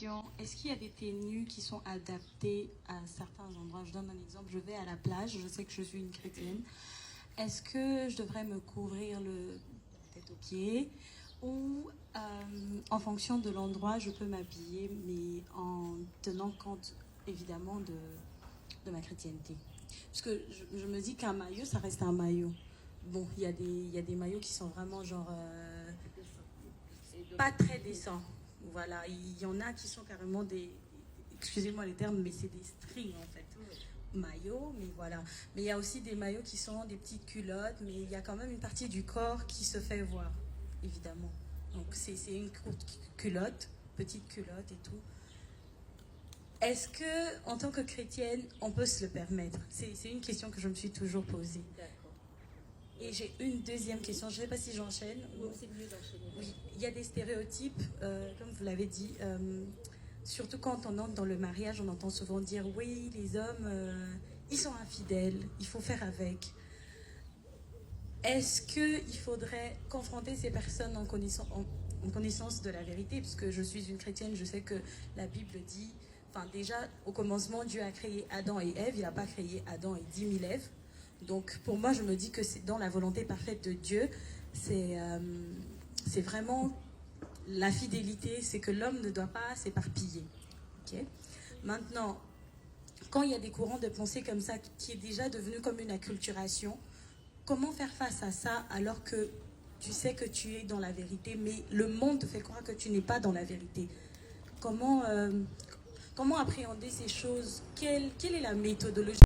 question. Est-ce qu'il y a des tenues qui sont adaptées à certains endroits? Je donne un exemple. Je vais à la plage, je sais que je suis une chrétienne. Est-ce que je devrais me couvrir la tête aux pieds ou en fonction de l'endroit, je peux m'habiller, mais en tenant compte évidemment de ma chrétienté? Parce que je me dis qu'un maillot, ça reste un maillot. Bon, il y a des maillots qui sont vraiment genre pas très décents. Voilà, il y en a qui sont carrément excusez-moi les termes, mais c'est des strings en fait. Maillots, mais voilà. Mais il y a aussi des maillots qui sont des petites culottes, mais il y a quand même une partie du corps qui se fait voir, évidemment. Donc c'est une courte culotte, petite culotte et tout. Est-ce que, en tant que chrétienne, on peut se le permettre? C'est une question que je me suis toujours posée. D'accord. Et j'ai une deuxième question, je ne sais pas si j'enchaîne. C'est mieux d'enchaîner. Oui, il y a des stéréotypes, comme vous l'avez dit, surtout quand on entre dans le mariage, on entend souvent dire oui, les hommes, ils sont infidèles, il faut faire avec. Est-ce qu'il faudrait confronter ces personnes en connaissance de la vérité? Parce que je suis une chrétienne, je sais que la Bible dit, enfin déjà, au commencement, Dieu a créé Adam et Ève, il n'a pas créé Adam et 10 000 Èves. Donc pour moi, je me dis que c'est dans la volonté parfaite de Dieu, c'est vraiment la fidélité, c'est que l'homme ne doit pas s'éparpiller. Okay? Maintenant, quand il y a des courants de pensée comme ça, qui est déjà devenu comme une acculturation, comment faire face à ça alors que tu sais que tu es dans la vérité, mais le monde te fait croire que tu n'es pas dans la vérité? Comment appréhender ces choses? Quelle est la méthodologie